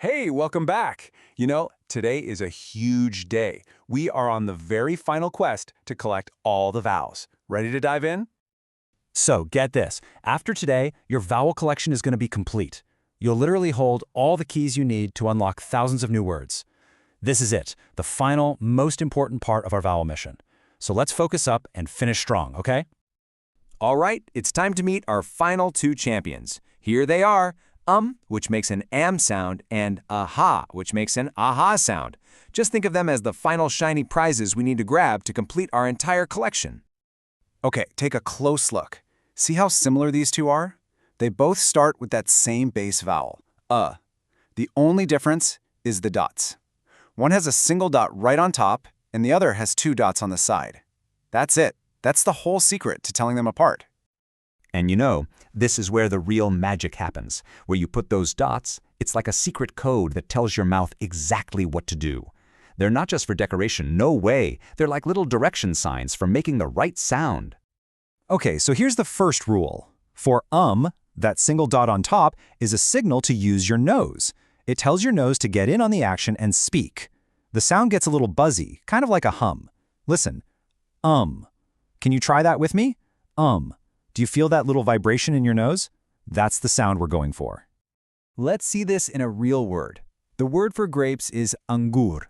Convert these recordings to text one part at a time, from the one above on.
Hey, welcome back. Today is a huge day. We are on the very final quest to collect all the vowels. Ready to dive in? So get this, after today, your vowel collection is going to be complete. You'll literally hold all the keys you need to unlock thousands of new words. This is it, the final, most important part of our vowel mission. So let's focus up and finish strong, okay? All right, it's time to meet our final two champions. Here they are, which makes an am sound, and aha, which makes an aha sound. Just think of them as the final shiny prizes we need to grab to complete our entire collection. Okay, take a close look. See how similar these two are? They both start with that same base vowel, The only difference is the dots. One has a single dot right on top, and the other has two dots on the side. That's it. That's the whole secret to telling them apart. And this is where the real magic happens. Where you put those dots, it's like a secret code that tells your mouth exactly what to do. They're not just for decoration, no way. They're like little direction signs for making the right sound. Okay, so here's the first rule. For that single dot on top is a signal to use your nose. It tells your nose to get in on the action and speak. The sound gets a little buzzy, kind of like a hum. Listen, Can you try that with me? Do you feel that little vibration in your nose? That's the sound we're going for. Let's see this in a real word. The word for grapes is angur.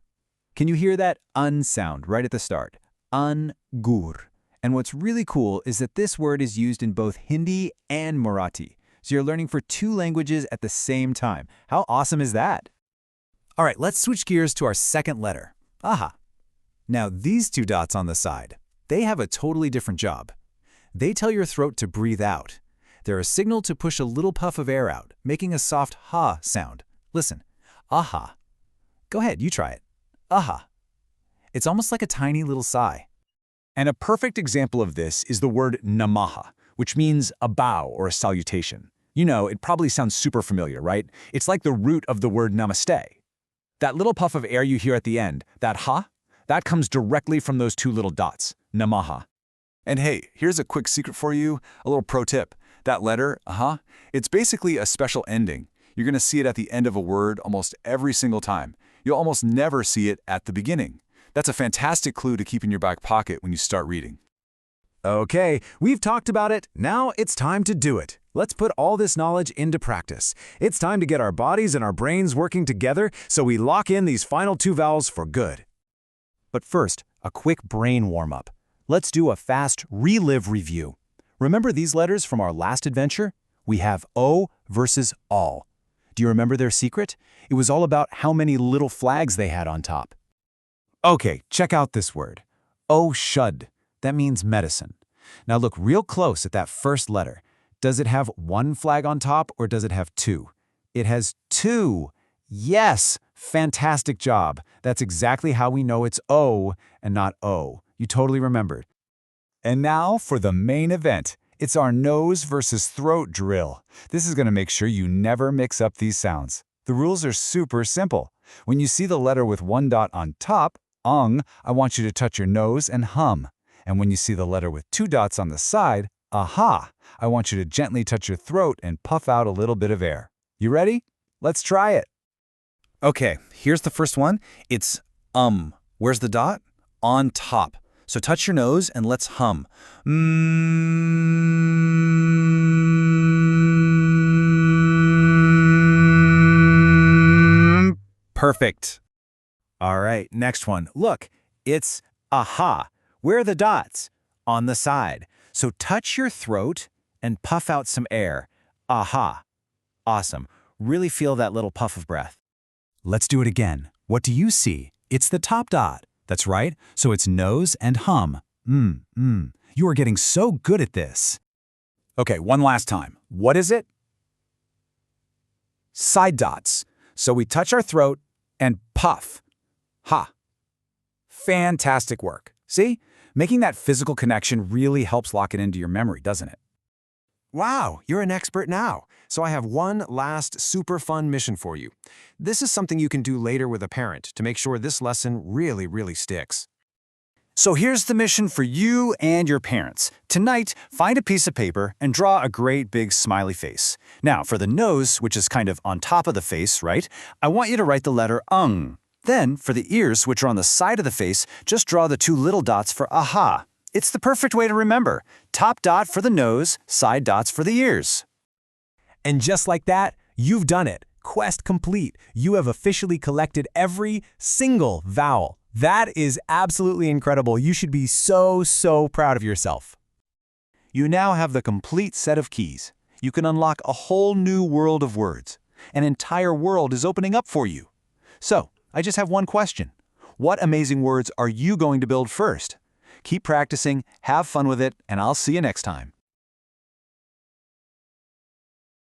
Can you hear that un sound right at the start? Angur. And what's really cool is that this word is used in both Hindi and Marathi. So you're learning for two languages at the same time. How awesome is that? All right, let's switch gears to our second letter, aha. Now these two dots on the side, they have a totally different job. They tell your throat to breathe out. They're a signal to push a little puff of air out, making a soft ha sound. Listen, aha. Go ahead, you try it. Aha. It's almost like a tiny little sigh. And a perfect example of this is the word namaha, which means a bow or a salutation. It probably sounds super familiar, right? It's like the root of the word namaste. That little puff of air you hear at the end, that ha, that comes directly from those two little dots, namaha. And hey, here's a quick secret for you, a little pro tip. That letter, aha, it's basically a special ending. You're going to see it at the end of a word almost every single time. You'll almost never see it at the beginning. That's a fantastic clue to keep in your back pocket when you start reading. Okay, we've talked about it. Now it's time to do it. Let's put all this knowledge into practice. It's time to get our bodies and our brains working together so we lock in these final two vowels for good. But first, a quick brain warm-up. Let's do a fast relive review. Remember these letters from our last adventure? We have O versus all. Do you remember their secret? It was all about how many little flags they had on top. Okay, check out this word. Oshud. That means medicine. Now look real close at that first letter. Does it have one flag on top or does it have two? It has two. Yes, fantastic job. That's exactly how we know it's O and not O. You totally remembered. And now for the main event. It's our nose versus throat drill. This is going to make sure you never mix up these sounds. The rules are super simple. When you see the letter with one dot on top, I want you to touch your nose and hum. And when you see the letter with two dots on the side, aha, I want you to gently touch your throat and puff out a little bit of air. You ready? Let's try it. Okay, here's the first one. It's Where's the dot? On top. So touch your nose and let's hum. Perfect. All right, next one. Look, it's aha. Where are the dots? On the side. So touch your throat and puff out some air. Aha. Awesome. Really feel that little puff of breath. Let's do it again. What do you see? It's the top dot. That's right. So it's nose and hum. You are getting so good at this. Okay, one last time. What is it? Side dots. So we touch our throat and puff. Ha. Fantastic work. See? Making that physical connection really helps lock it into your memory, doesn't it? Wow, you're an expert now. So I have one last super fun mission for you. This is something you can do later with a parent to make sure this lesson really sticks. So here's the mission for you and your parents. Tonight, find a piece of paper and draw a great big smiley face. Now, for the nose, which is kind of on top of the face, right? I want you to write the letter ng. Then, for the ears, which are on the side of the face, just draw the two little dots for aha. It's the perfect way to remember. Top dot for the nose, side dots for the ears. And just like that, you've done it. Quest complete. You have officially collected every single vowel. That is absolutely incredible. You should be so proud of yourself. You now have the complete set of keys. You can unlock a whole new world of words. An entire world is opening up for you. So, I just have one question. What amazing words are you going to build first? Keep practicing, have fun with it, and I'll see you next time.